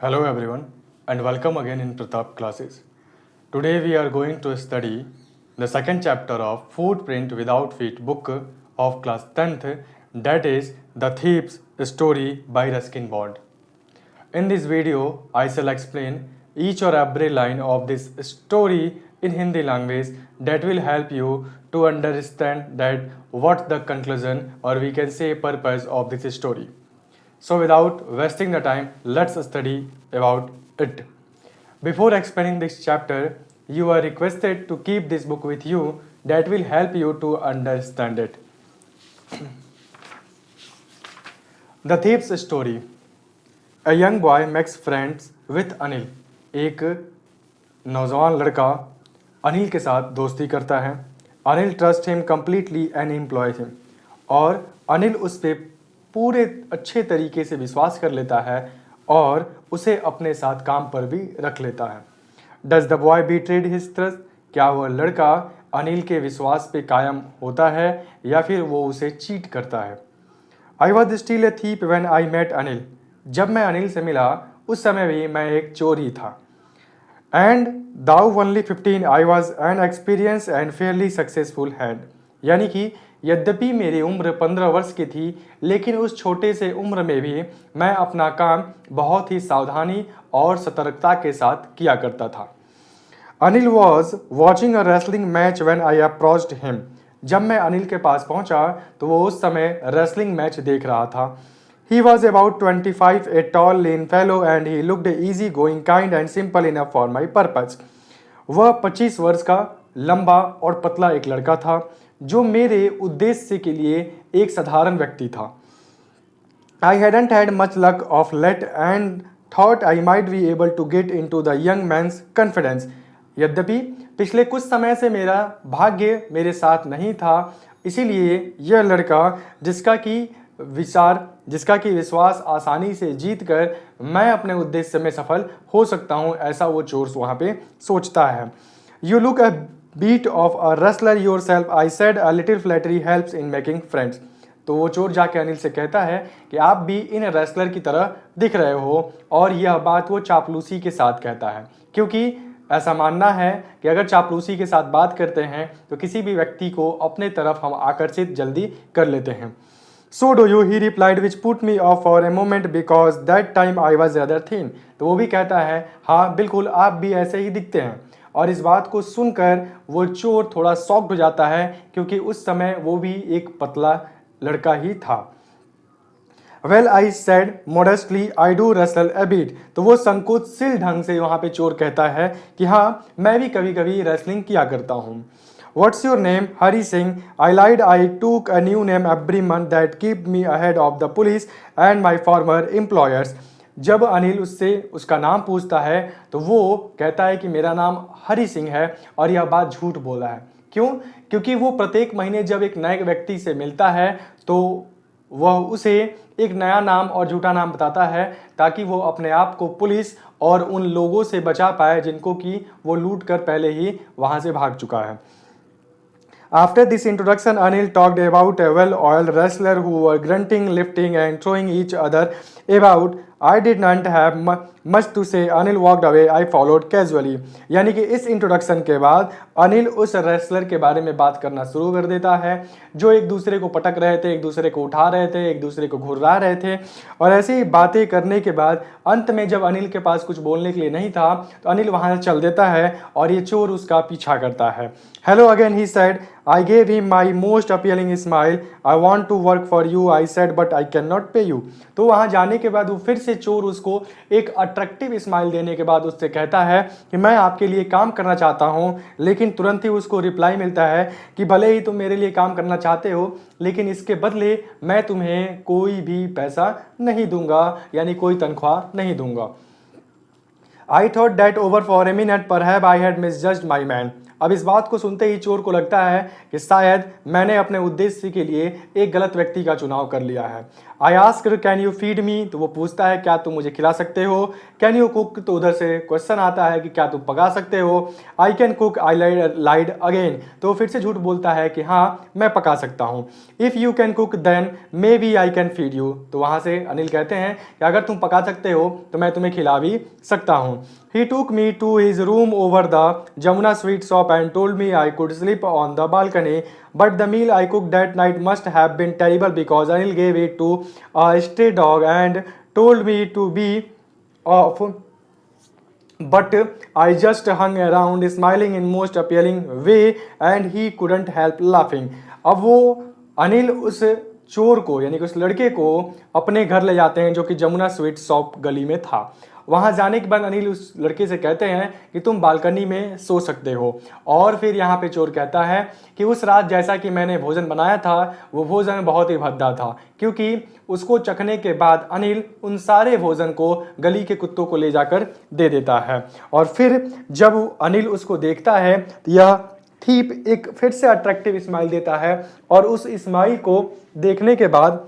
Hello everyone and welcome again in Pratap classes. Today we are going to study the second chapter of Footprint Without Feet book of class 10th, that is The Thief's Story by Ruskin Bond. In this video I shall explain each or every line of this story in Hindi language that will help you to understand that what the conclusion or we can say purpose of this story. So without wasting the time, let's study about it. Before explaining this chapter, you are requested to keep this book with you that will help you to understand it. The Thief's Story. A young boy makes friends with Anil. एक नौजवान लड़का अनिल के साथ दोस्ती करता है. Anil trust him completely and employ him. और अनिल उस पर पूरे अच्छे तरीके से विश्वास कर लेता है और उसे अपने साथ काम पर भी रख लेता है. Does the boy betrayed his trust. क्या वह लड़का अनिल के विश्वास पे कायम होता है या फिर वो उसे चीट करता है. I was still a thief when I met Anil. जब मैं अनिल से मिला उस समय भी मैं एक चोर ही था. And though only 15 I was an experience and fairly successful hand. यानी कि यद्यपि मेरी उम्र 15 वर्ष की थी लेकिन उस छोटे से उम्र में भी मैं अपना काम बहुत ही सावधानी और सतर्कता के साथ किया करता था. Anil was watching a wrestling match when I approached him. जब मैं अनिल के पास पहुंचा तो वो उस समय रेसलिंग मैच देख रहा था. He was about 25, a tall, lean fellow, and he looked easy-going, kind, and simple enough for my purpose. वह 25 वर्ष का लंबा और पतला एक लड़का था जो मेरे उद्देश्य के लिए एक साधारण व्यक्ति था. I hadn't had much luck of late and thought I might be able to get into the young man's confidence. यद्यपि पिछले कुछ समय से मेरा भाग्य मेरे साथ नहीं था, इसीलिए यह लड़का जिसका कि विश्वास आसानी से जीत कर मैं अपने उद्देश्य में सफल हो सकता हूं, ऐसा वो चोर वहां पे सोचता है. You look a bit of a wrestler yourself. I said a little flattery helps in making friends. तो वो चोर जाके अनिल से कहता है कि आप भी इन रेसलर की तरह दिख रहे हो, और यह बात वो चापलूसी के साथ कहता है क्योंकि ऐसा मानना है कि अगर चापलूसी के साथ बात करते हैं तो किसी भी व्यक्ति को अपने तरफ हम आकर्षित जल्दी कर लेते हैं. So do you, he replied, which put me off for a moment because that time I was rather thin. तो वो भी कहता है हाँ बिल्कुल आप भी ऐसे ही दिखते हैं. और इस बात को सुनकर वो चोर थोड़ा शॉक्ड हो जाता है क्योंकि उस समय वो भी एक पतला लड़का ही था. Well, I said modestly, I do wrestle a bit. तो वो संकोचशील ढंग से वहाँ पे चोर कहता है कि हाँ मैं भी कभी कभी रेसलिंग किया करता हूँ. What's your name? Hari Singh. I lied. I took a new name every month that kept me ahead of the police and my former employers. जब अनिल उससे उसका नाम पूछता है तो वो कहता है कि मेरा नाम हरी सिंह है, और यह बात झूठ बोला है. क्यों? क्योंकि वो प्रत्येक महीने जब एक नए व्यक्ति से मिलता है तो वह उसे एक नया नाम और झूठा नाम बताता है ताकि वो अपने आप को पुलिस और उन लोगों से बचा पाए जिनको कि वो लूट कर पहले ही वहाँ से भाग चुका है. After this introduction, Anil talked about a well-oiled wrestler who were grunting, lifting, and throwing each other about. I did not have much to say. Anil walked away. I followed casually. यानी कि इस introduction के बाद अनिल उस wrestler के बारे में बात करना शुरू कर देता है जो एक दूसरे को पटक रहे थे, एक दूसरे को उठा रहे थे, एक दूसरे को घुर्रा रहे थे. और ऐसी बातें करने के बाद अंत में जब अनिल के पास कुछ बोलने के लिए नहीं था तो अनिल वहाँ से चल देता है और ये चोर उसका पीछा करता है. Hello again, he said. I gave him my most appealing smile. I want to work for you, I said, but I cannot pay you. तो वहाँ जाने के बाद वो फिर से चोर उसको एक अट्रैक्टिव स्माइल देने के बाद उससे कहता है कि मैं आपके लिए काम करना चाहता हूँ, लेकिन तुरंत ही उसको रिप्लाई मिलता है कि भले ही तुम मेरे लिए काम करना चाहते हो लेकिन इसके बदले मैं तुम्हें कोई भी पैसा नहीं दूंगा, यानी कोई तनख्वाह नहीं दूंगा. I thought that over for a minute perhaps I had misjudged my man. अब इस बात को सुनते ही चोर को लगता है कि शायद मैंने अपने उद्देश्य के लिए एक गलत व्यक्ति का चुनाव कर लिया है। I asked can you feed me, तो वो पूछता है क्या तुम मुझे खिला सकते हो। कैन यू कुक, तो उधर से क्वेश्चन आता है कि क्या तुम पका सकते हो। I can cook, I lied again, तो वो फिर से झूठ बोलता है कि हाँ मैं पका सकता हूँ। If you can cook then maybe I can feed you, तो वहाँ से अनिल कहते हैं कि अगर तुम पका सकते हो तो मैं तुम्हें खिला भी सकता हूँ। He took me to his room over the Jamuna sweet shop and told me I could sleep on the balcony. But the meal I cooked that night must have been terrible because Anil gave it to a stray dog and told me to be off. But I just hung around smiling in most appealing way and he couldn't help laughing. अब वो अनिल उस चोर को यानी कि उस लड़के को अपने घर ले जाते हैं जो कि जमुना स्वीट शॉप गली में था। वहाँ जाने के बाद अनिल उस लड़के से कहते हैं कि तुम बालकनी में सो सकते हो। और फिर यहाँ पे चोर कहता है कि उस रात जैसा कि मैंने भोजन बनाया था वो भोजन बहुत ही भद्दा था, क्योंकि उसको चखने के बाद अनिल उन सारे भोजन को गली के कुत्तों को ले जाकर दे देता है। और फिर जब अनिल उसको देखता है तो यह थीप एक फिर से अट्रैक्टिव स्माइल देता है और उस स्माइल को देखने के बाद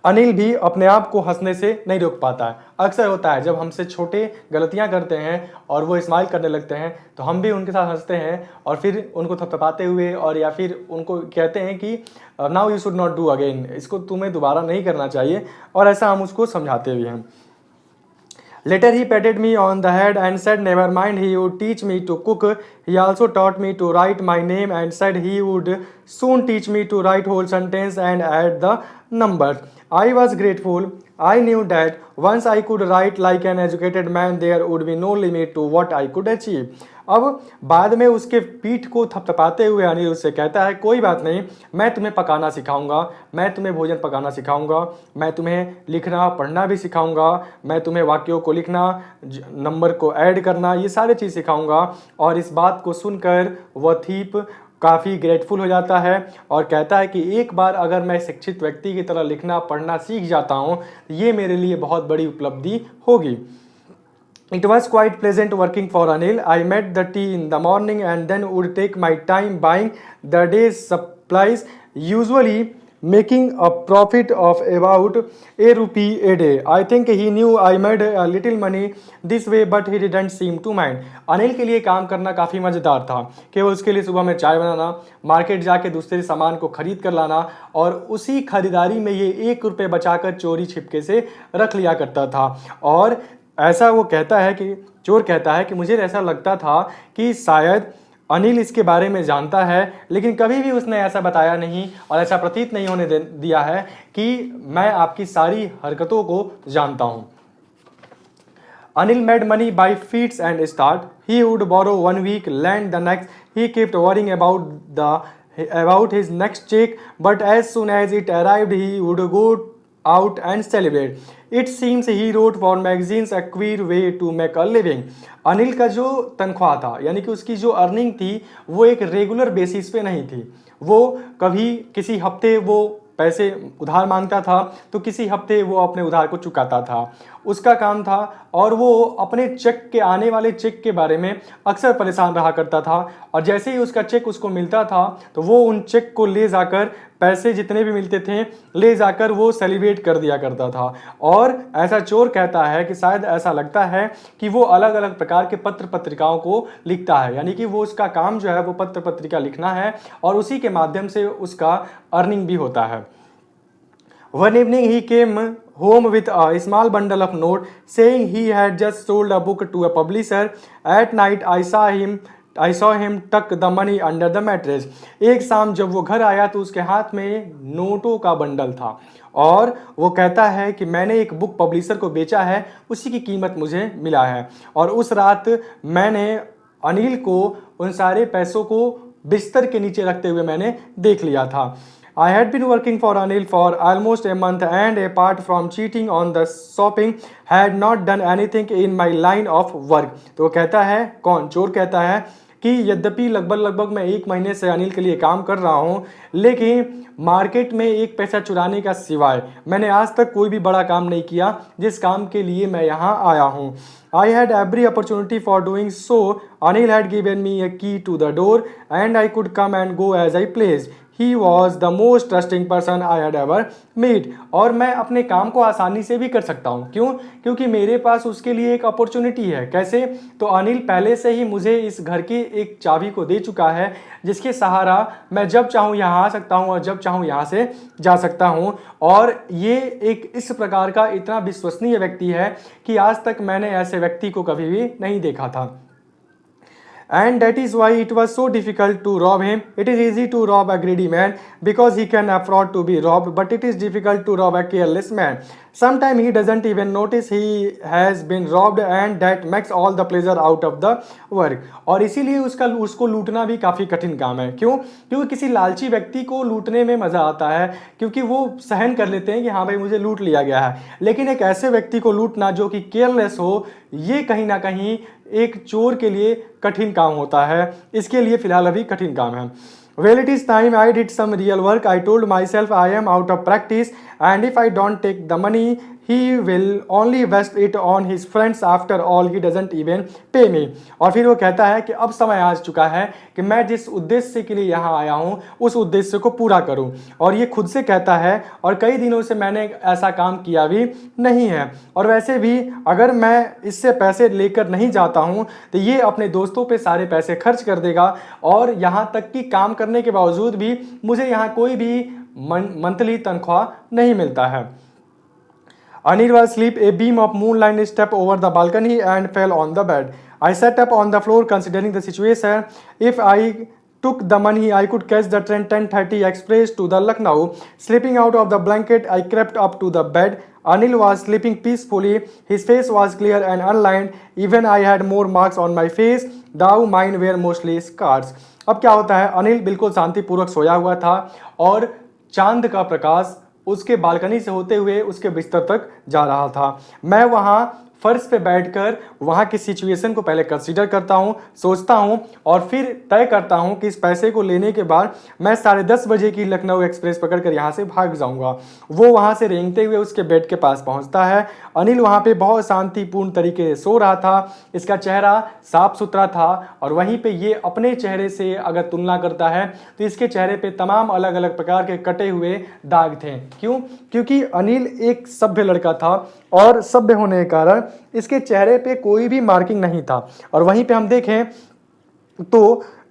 अनिल भी अपने आप को हंसने से नहीं रोक पाता है। अक्सर होता है जब हमसे छोटे गलतियां करते हैं और वो स्माइल करने लगते हैं तो हम भी उनके साथ हंसते हैं और फिर उनको थपथपाते हुए और या फिर उनको कहते हैं कि now you should not do again, इसको तुम्हें दोबारा नहीं करना चाहिए, और ऐसा हम उसको समझाते भी हैं। Later he patted me on the head and said never mind, he would teach me to cook. He also taught me to write my name and said he would soon teach me to write whole sentence and add the numbers. I was grateful. I knew that once I could write like an educated man, there would be no limit to what I could achieve. अब बाद में उसके पीठ को थपथपाते हुए अनिल उससे कहता है कोई बात नहीं, मैं तुम्हें पकाना सिखाऊंगा, मैं तुम्हें भोजन पकाना सिखाऊंगा, मैं तुम्हें लिखना पढ़ना भी सिखाऊंगा, मैं तुम्हें वाक्यों को लिखना, नंबर को ऐड करना, ये सारी चीज़ सिखाऊंगा। और इस बात को सुनकर वह थीप काफ़ी ग्रेटफुल हो जाता है और कहता है कि एक बार अगर मैं शिक्षित व्यक्ति की तरह लिखना पढ़ना सीख जाता हूँ तो ये मेरे लिए बहुत बड़ी उपलब्धि होगी। It was quite pleasant working for Anil. I made the tea in the morning and then would take my time buying the day's supplies, usually making a profit of about ₹1 a day. I think he knew I made a little money this way, but he didn't seem to mind. Anil के लिए काम करना काफ़ी मज़ेदार था कि वो उसके लिए सुबह में चाय बनाना, मार्केट जाके दूसरे सामान को खरीद कर लाना और उसी खरीदारी में ये ₹1 बचाकर चोरी छिपके से रख लिया करता था। और ऐसा वो कहता है कि चोर कहता है कि मुझे ऐसा लगता था कि शायद अनिल इसके बारे में जानता है, लेकिन कभी भी उसने ऐसा बताया नहीं और ऐसा प्रतीत नहीं होने दिया है कि मैं आपकी सारी हरकतों को जानता हूँ। Anil made money by feats and start. He would borrow 1 week, lend the next. He kept worrying about his next check, but as soon as it arrived, he would go out and celebrate. It seems he wrote for magazines, a queer way to make a living. Anil का जो तनख्वाह था यानी कि उसकी जो earning थी वो एक रेगुलर बेसिस पे नहीं थी। वो कभी किसी हफ्ते वो पैसे उधार मांगता था तो किसी हफ्ते वो अपने उधार को चुकाता था, उसका काम था। और वो अपने चेक के आने वाले चेक के बारे में अक्सर परेशान रहा करता था और जैसे ही उसका चेक उसको मिलता था तो वो उन चेक को ले जाकर पैसे जितने भी मिलते थे ले जाकर वो सेलिब्रेट कर दिया करता था। और ऐसा चोर कहता है कि शायद ऐसा लगता है कि वो अलग अलग प्रकार के पत्र पत्रिकाओं को लिखता है, यानी कि वो उसका काम जो है वो पत्र पत्रिका लिखना है और उसी के माध्यम से उसका अर्निंग भी होता है। One evening he came home with a small bundle of notes saying he had just sold a book to a publisher. At night I saw him tuck the money under the mattress. एक शाम जब वो घर आया तो उसके हाथ में नोटों का बंडल था और वो कहता है कि मैंने एक बुक पब्लिशर को बेचा है, उसी की कीमत मुझे मिला है। और उस रात मैंने अनिल को उन सारे पैसों को बिस्तर के नीचे रखते हुए मैंने देख लिया था। I had been working for Anil for almost a month and apart from cheating on the shopping had not done anything in my line of work. तो वो कहता है, कौन? चोर कहता है कि यद्यपि लगभग मैं 1 महीने से अनिल के लिए काम कर रहा हूँ, लेकिन मार्केट में 1 पैसा चुराने का सिवाय मैंने आज तक कोई भी बड़ा काम नहीं किया जिस काम के लिए मैं यहाँ आया हूँ। I had every opportunity for doing so. Anil had given me a key to the door and I could come and go as I pleased. He was the most trusting person I had ever met. और मैं अपने काम को आसानी से भी कर सकता हूँ। क्यों? क्योंकि मेरे पास उसके लिए एक अपॉर्चुनिटी है। कैसे? तो अनिल पहले से ही मुझे इस घर की एक चाबी को दे चुका है, जिसके सहारा मैं जब चाहूँ यहाँ आ सकता हूँ और जब चाहूँ यहाँ से जा सकता हूँ। और ये एक इस प्रकार का इतना विश्वसनीय व्यक्ति है कि आज तक मैंने ऐसे व्यक्ति को कभी भी नहीं देखा था। And that is why it was so difficult to rob him. It is easy to rob a greedy man because he can afford to be robbed, but it is difficult to rob a careless man. Sometimes he doesn't even notice he has been robbed, and that makes all the pleasure out of the work. और इसीलिए उसको लूटना भी काफ़ी कठिन काम है। क्यों? क्योंकि किसी लालची व्यक्ति को लूटने में मज़ा आता है, क्योंकि वो सहन कर लेते हैं कि हाँ भाई मुझे लूट लिया गया है। लेकिन एक ऐसे व्यक्ति को लूटना जो कि केयरलेस हो, ये कहीं ना कहीं एक चोर के लिए कठिन काम होता है। इसके लिए फिलहाल अभी कठिन काम है। Well, it is time I did some real work. I told myself I am out of practice, and if I don't take the money, he will only waste it on his friends. After all, he doesn't even pay me. और फिर वो कहता है कि अब समय आ चुका है कि मैं जिस उद्देश्य के लिए यहाँ आया हूँ उस उद्देश्य को पूरा करूँ। और ये खुद से कहता है, और कई दिनों से मैंने ऐसा काम किया भी नहीं है। और वैसे भी अगर मैं इससे पैसे लेकर नहीं जाता हूँ तो ये अपने दोस्तों पे सारे पैसे खर्च कर देगा, और यहाँ तक कि काम करने के बावजूद भी मुझे यहाँ कोई भी मंथली तनख्वाह नहीं मिलता है। Anil was asleep. A beam of moonlight stepped over the balcony and fell on the bed. I sat up on the floor considering the situation. If I took the money, I could catch the train 10:30 express to the Lucknow. Slipping out of the blanket, I crept up to the bed. Anil was sleeping peacefully. His face was clear and unlined. Even I had more marks on my face, though mine were mostly scars. अब क्या होता है, अनिल बिल्कुल शांतिपूर्वक सोया हुआ था और चांद का प्रकाश उसके बालकनी से होते हुए उसके बिस्तर तक जा रहा था। मैं वहाँ फर्श पे बैठकर वहाँ की सिचुएशन को पहले कंसीडर करता हूँ, सोचता हूँ और फिर तय करता हूँ कि इस पैसे को लेने के बाद मैं 10:30 बजे की लखनऊ एक्सप्रेस पकड़कर यहाँ से भाग जाऊँगा। वो वहाँ से रेंगते हुए उसके बेड के पास पहुँचता है। अनिल वहाँ पे बहुत शांतिपूर्ण तरीके से सो रहा था। इसका चेहरा साफ सुथरा था और वहीं पे ये अपने चेहरे से अगर तुलना करता है तो इसके चेहरे पे तमाम अलग अलग प्रकार के कटे हुए दाग थे। क्यों? क्योंकि अनिल एक सभ्य लड़का था और सभ्य होने के कारण इसके चेहरे पे कोई भी मार्किंग नहीं था। और वहीं पे हम देखें तो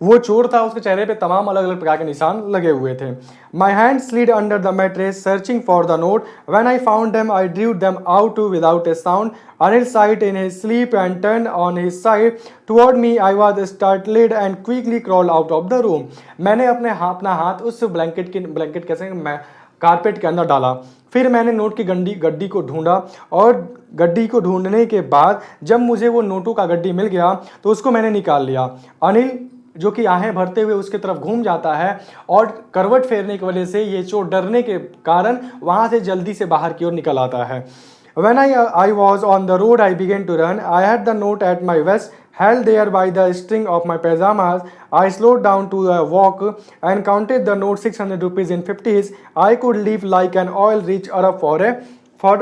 वो चोर था, उसके चेहरे पे तमाम अलग अलग प्रकार के निशान लगे हुए थे। My hand slid under the mattress searching for the note. When I found them, I drew them out without a sound. Anil sighed in his sleep and turned on his side toward me. I was startled and quickly crawled out of the room. मैंने अपना हाथ उस blanket कैसे मैं carpet के अंदर डाला। फिर मैंने नोट की गड्डी को ढूंढा और गड्डी को ढूंढने के बाद जब मुझे वो नोटों का गड्डी मिल गया तो उसको मैंने निकाल लिया। अनिल जो कि आहें भरते हुए उसके तरफ घूम जाता है और करवट फेरने की वजह से ये चोर डरने के कारण वहाँ से जल्दी से बाहर की ओर निकल आता है। When I was on the road, I began to run. I had the note at my waist, held there by the string of my pajamas. I slowed down to a walk and counted the note 600 rupees in 50s. I could live like an oil-rich Arab for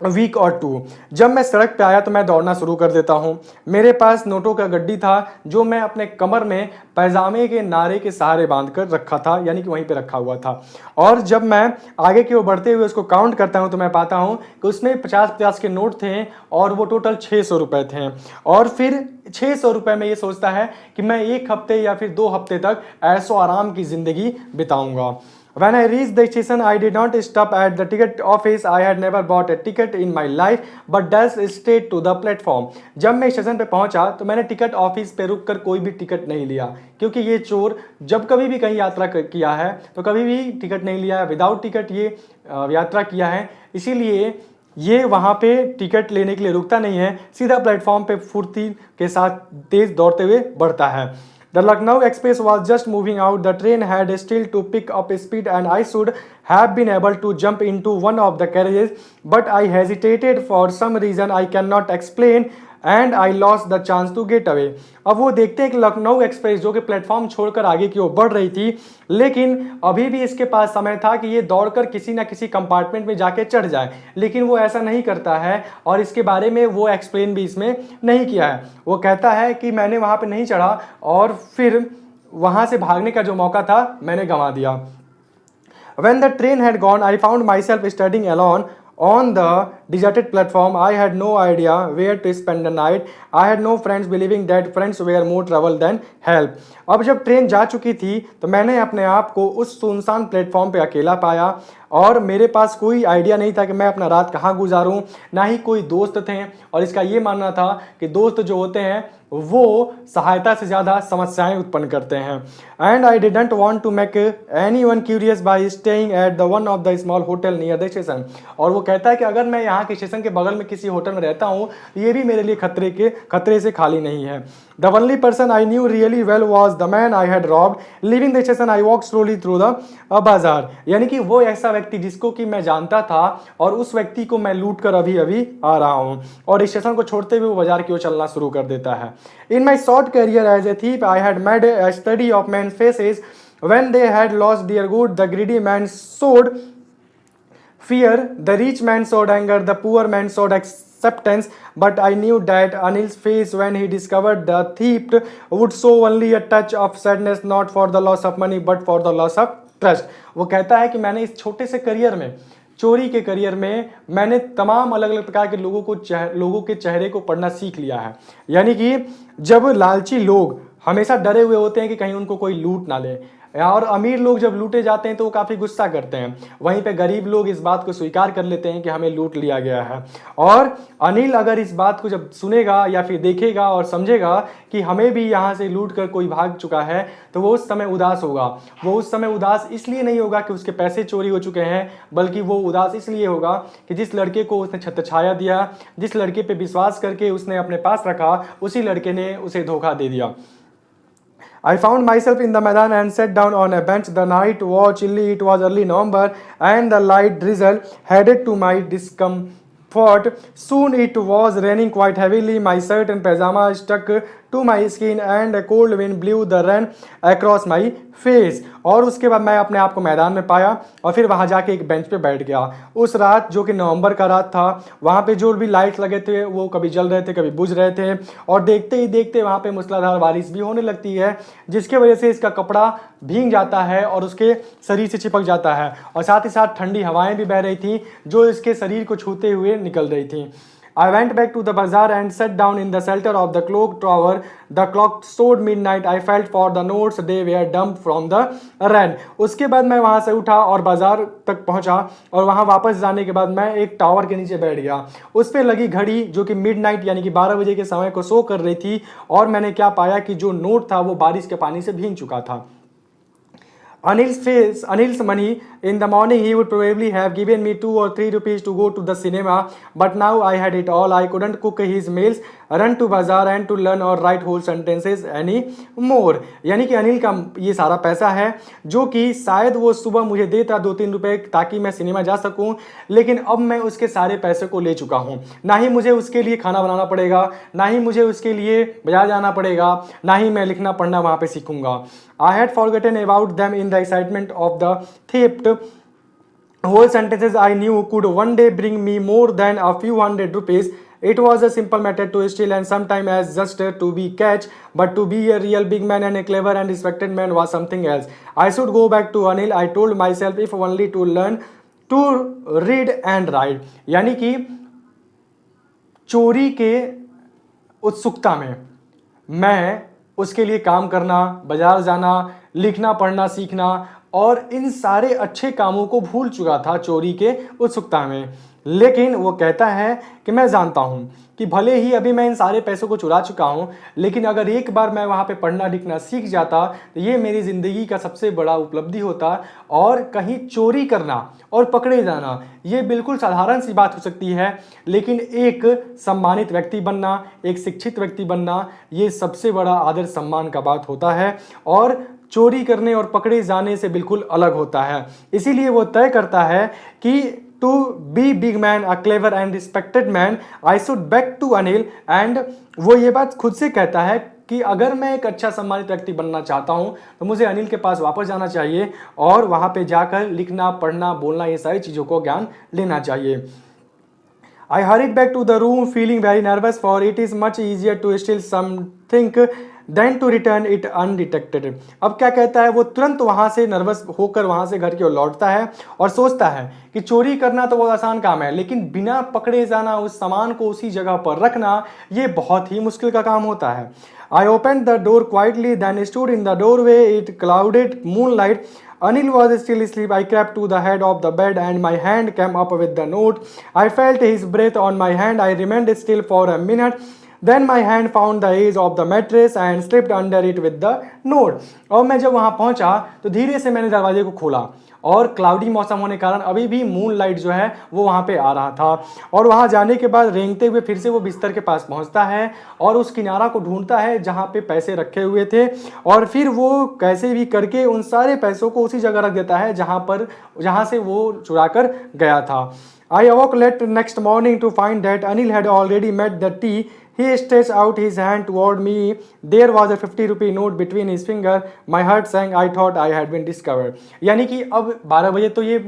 week और 2। जब मैं सड़क पे आया तो मैं दौड़ना शुरू कर देता हूँ। मेरे पास नोटों का गड्डी था जो मैं अपने कमर में पैजामे के नारे के सहारे बांध कर रखा था, यानी कि वहीं पे रखा हुआ था। और जब मैं आगे की ओर बढ़ते हुए उसको काउंट करता हूँ तो मैं पाता हूँ कि उसमें 50-50 के नोट थे और वो टोटल 600 रुपये थे। और फिर 600 रुपये में ये सोचता है कि मैं 1 हफ्ते या फिर 2 हफ्ते तक ऐशो आराम की ज़िंदगी बिताऊँगा। When I reached the station, I did not stop at the ticket office. I had never bought a ticket in my life, but dashed straight to the platform. जब मैं स्टेशन पे पहुंचा तो मैंने टिकट ऑफिस पे रुककर कोई भी टिकट नहीं लिया, क्योंकि ये चोर जब कभी भी कहीं यात्रा किया है तो कभी भी टिकट नहीं लिया है। विदाउट टिकट ये यात्रा किया है, इसीलिए ये वहाँ पे टिकट लेने के लिए रुकता नहीं है, सीधा प्लेटफॉर्म पे फुर्ती के साथ तेज दौड़ते हुए बढ़ता है। The Lucknow Express was just moving out. The train had still to pick up speed and I should have been able to jump into one of the carriages, but I hesitated for some reason I cannot explain. And I lost the chance to get away. अब वो देखते हैं कि Lucknow express जो कि platform छोड़कर आगे की ओर बढ़ रही थी, लेकिन अभी भी इसके पास समय था कि ये दौड़कर किसी ना किसी कंपार्टमेंट में जाके चढ़ जाए, लेकिन वो ऐसा नहीं करता है और इसके बारे में वो एक्सप्लेन भी इसमें नहीं किया है। वो कहता है कि मैंने वहाँ पे नहीं चढ़ा और फिर वहाँ से भागने का जो मौका था मैंने गंवा दिया। When the train had gone, I found myself studying alone on the deserted platform. I had no idea where to spend the night. I had no friends, believing that friends were more trouble than help. अब जब train जा चुकी थी तो मैंने अपने आप को उस सुनसान प्लेटफॉर्म पे अकेला पाया और मेरे पास कोई आइडिया नहीं था कि मैं अपना रात कहाँ गुजारूं, ना ही कोई दोस्त थे। और इसका ये मानना था कि दोस्त जो होते हैं वो सहायता से ज़्यादा समस्याएं उत्पन्न करते हैं। And I didn't want to make anyone curious by staying at the one of the small hotel near the station. और वो कहता है कि अगर मैं यहाँ के स्टेशन के बगल में किसी होटल में रहता हूँ तो ये भी मेरे लिए खतरे से खाली नहीं है। The only person I knew really well was the man I had robbed. Living the station I walk slowly through the बाजार। यानी कि वो ऐसा व्यक्ति जिसको कि मैं जानता था और उस व्यक्ति को मैं लूट कर अभी अभी आ रहा हूँ। और स्टेशन को छोड़ते हुए वो बाजार की ओर चलना शुरू कर देता है। In my short career as a thief, I had made a study of men's faces. When they had lost their good, the greedy man showed fear, the rich man showed anger, the poor man showed acceptance. But I knew that Anil's face when he discovered the thief would show only a touch of sadness, not for the loss of money, but for the loss of trust. वो कहता है कि मैंने इस छोटे से career में, चोरी के करियर में, मैंने तमाम अलग अलग प्रकार के लोगों के चेहरे को पढ़ना सीख लिया है। यानी कि जब लालची लोग हमेशा डरे हुए होते हैं कि कहीं उनको कोई लूट ना ले, और अमीर लोग जब लूटे जाते हैं तो वो काफ़ी गुस्सा करते हैं, वहीं पे गरीब लोग इस बात को स्वीकार कर लेते हैं कि हमें लूट लिया गया है। और अनिल अगर इस बात को जब सुनेगा या फिर देखेगा और समझेगा कि हमें भी यहाँ से लूट कर कोई भाग चुका है, तो वो उस समय उदास होगा। वो उस समय उदास इसलिए नहीं होगा कि उसके पैसे चोरी हो चुके हैं, बल्कि वो उदास इसलिए होगा कि जिस लड़के को उसने छत्रछाया दिया, जिस लड़के पे विश्वास करके उसने अपने पास रखा, उसी लड़के ने उसे धोखा दे दिया। I found myself in the Maidan and sat down on a bench. The night was chilly, it was early November, and the light drizzle added to my discomfort. Soon it was raining quite heavily. My shirt and pajama stuck to my skin and a cold wind blew the rain across my face. और उसके बाद मैं अपने आप को मैदान में पाया और फिर वहाँ जाके एक बेंच पे बैठ गया। उस रात जो कि नवंबर का रात था, वहाँ पे जो भी लाइट्स लगे थे वो कभी जल रहे थे कभी बुझ रहे थे, और देखते ही देखते वहाँ पे मूसलाधार बारिश भी होने लगती है, जिसके वजह से इसका कपड़ा भीग जाता है और उसके शरीर से चिपक जाता है, और साथ ही साथ ठंडी हवाएं भी बह रही थी जो इसके शरीर को छूते हुए निकल रही थी। I went back to the bazaar and sat down in the shelter of the clock tower. The clock showed midnight. I felt for the notes, they were dumped from the rain. उसके बाद मैं वहाँ से उठा और बाजार तक पहुँचा, और वहाँ वापस जाने के बाद मैं एक टावर के नीचे बैठ गया। उस पर लगी घड़ी जो कि मिडनाइट यानी कि 12 बजे के समय को शो कर रही थी, और मैंने क्या पाया कि जो नोट था वो बारिश के पानी से भीग चुका था। Anil's money. In the morning he would probably have given me 2 or 3 rupees to go to the cinema, but now I had it all. I couldn't cook his meals, run to bazaar and to learn or write whole sentences anymore. यानी कि अनिल का ये सारा पैसा है जो कि शायद वो सुबह मुझे देता 2-3 रुपए ताकि मैं सिनेमा जा सकूं, लेकिन अब मैं उसके सारे पैसे को ले चुका हूं। ना ही मुझे उसके लिए खाना बनाना पड़ेगा, ना ही मुझे उसके लिए बाजार जाना पड़ेगा, ना ही मैं लिखना पढ़ना वहाँ पे सीखूंगा। I had forgotten about them in the excitement of the theft. Whole sentences I knew could one day bring me more than a few hundred rupees. It was a simple matter to steal, and sometimes as just to be catch, but to be a real big man and a clever and respected man was something else. I should go back to Anil, I told myself, if only to learn to read and write. यानी कि चोरी के उत्सुकता में मैं उसके लिए काम करना, बाजार जाना, लिखना पढ़ना सीखना और इन सारे अच्छे कामों को भूल चुका था चोरी के उत्सुकता में। लेकिन वो कहता है कि मैं जानता हूँ कि भले ही अभी मैं इन सारे पैसों को चुरा चुका हूँ, लेकिन अगर एक बार मैं वहाँ पे पढ़ना लिखना सीख जाता तो ये मेरी ज़िंदगी का सबसे बड़ा उपलब्धि होता। और कहीं चोरी करना और पकड़े जाना ये बिल्कुल साधारण सी बात हो सकती है, लेकिन एक सम्मानित व्यक्ति बनना, एक शिक्षित व्यक्ति बनना, ये सबसे बड़ा आदर सम्मान का बात होता है, और चोरी करने और पकड़े जाने से बिल्कुल अलग होता है। इसीलिए वो तय करता है कि to be big man, a clever and respected man, I should beg to Anil. And वो ये बात खुद से कहता है कि अगर मैं एक अच्छा सम्मानित व्यक्ति बनना चाहता हूं तो मुझे अनिल के पास वापस जाना चाहिए और वहां पे जाकर लिखना, पढ़ना, बोलना, ये सारी चीज़ों को ज्ञान लेना चाहिए. I hurried back to the room feeling very nervous, for it is much easier to steal something than to return it undetected. अब क्या कहता है, वो तुरंत वहाँ से नर्वस होकर वहाँ से घर की ओर लौटता है और सोचता है कि चोरी करना तो बहुत आसान काम है, लेकिन बिना पकड़े जाना, उस सामान को उसी जगह पर रखना, ये बहुत ही मुश्किल का काम होता है. I opened the door quietly, then stood in the doorway. It clouded moonlight. Anil was still asleep. I crept to the head of the bed and my hand came up with the note. I felt his breath on my hand. I remained still for a minute. Then my hand found the edge of the mattress and slipped under it with the note. और मैं जब वहाँ पहुँचा तो धीरे से मैंने दरवाजे को खोला और क्लाउडी मौसम होने के कारण अभी भी मून लाइट जो है वो वहाँ पे आ रहा था. और वहाँ जाने के बाद रेंगते हुए फिर से वो बिस्तर के पास पहुँचता है और उस किनारा को ढूंढता है जहाँ पे पैसे रखे हुए थे, और फिर वो कैसे भी करके उन सारे पैसों को उसी जगह रख देता है जहाँ से वो चुरा कर गया था. I awoke late next morning to find that Anil had already made the tea. He stretched out his hand toward me. There was a 50 rupee note between his finger. My heart sank. I thought I had been discovered. यानी कि अब 12 बजे तो ये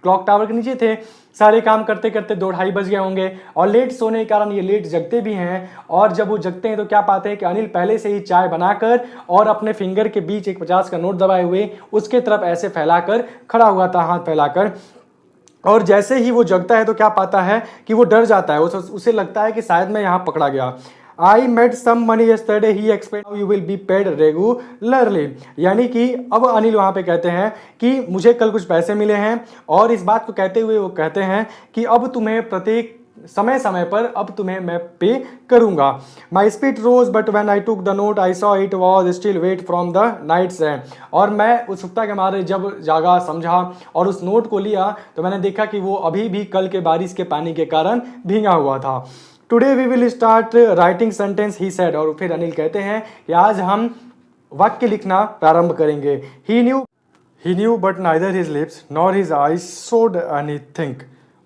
clock tower के नीचे थे, सारे काम करते करते 2-2:30 बज गए होंगे और लेट सोने के कारण ये लेट जगते भी हैं. और जब वो जगते हैं तो क्या पाते हैं कि अनिल पहले से ही चाय बनाकर और अपने फिंगर के बीच एक 50 का नोट दबाए हुए उसके तरफ ऐसे फैलाकर खड़ा हुआ था, हाथ फैलाकर. और जैसे ही वो जगता है तो क्या पाता है कि वो डर जाता है, उसे लगता है कि शायद मैं यहाँ पकड़ा गया. I made some money yesterday, he explained, you will be paid regularly. यानी कि अब अनिल वहाँ पे कहते हैं कि मुझे कल कुछ पैसे मिले हैं, और इस बात को कहते हुए वो कहते हैं कि अब तुम्हें प्रत्येक समय समय पर अब तुम्हें मैं पे करूंगा. My spirit rose, but when I took the note, I saw it was still wet from the night sand. और मैं उत्सुकता के मारे जब जागा, समझा और उस नोट को लिया तो मैंने देखा कि वो अभी भी कल के बारिश के पानी के कारण भीगा हुआ था. Today we will start writing sentence, he said. और फिर अनिल कहते हैं कि आज हम वाक्य लिखना प्रारंभ करेंगे. He knew but neither his lips nor his eyes showed anything.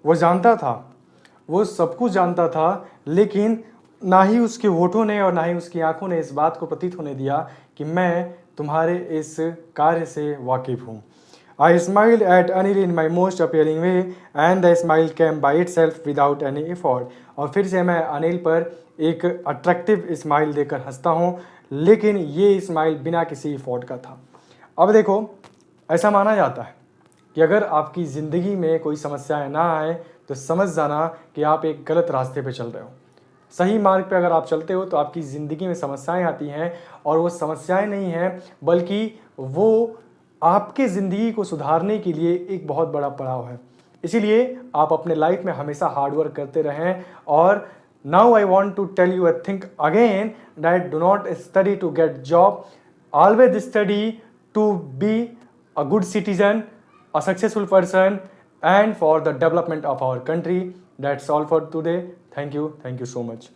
वो जानता था, वो सब कुछ जानता था, लेकिन ना ही उसके होठों ने और ना ही उसकी आंखों ने इस बात को प्रतीत होने दिया कि मैं तुम्हारे इस कार्य से वाकिफ हूँ. I smiled at Anil in my most appealing way and the smile came by itself without any effort. और फिर से मैं अनिल पर एक अट्रैक्टिव स्माइल देकर हंसता हूँ, लेकिन ये स्माइल बिना किसी एफर्ट का था. अब देखो, ऐसा माना जाता है कि अगर आपकी ज़िंदगी में कोई समस्याएं ना आए तो समझ जाना कि आप एक गलत रास्ते पे चल रहे हो. सही मार्ग पे अगर आप चलते हो तो आपकी ज़िंदगी में समस्याएं आती हैं, और वो समस्याएं नहीं हैं बल्कि वो आपके ज़िंदगी को सुधारने के लिए एक बहुत बड़ा पड़ाव है. इसीलिए आप अपने लाइफ में हमेशा हार्डवर्क करते रहें. और now I want to tell you a thing again, that do not study to get job, always study to be a good citizen, a successful person, and for the development of our country. That's all for today. Thank you so much.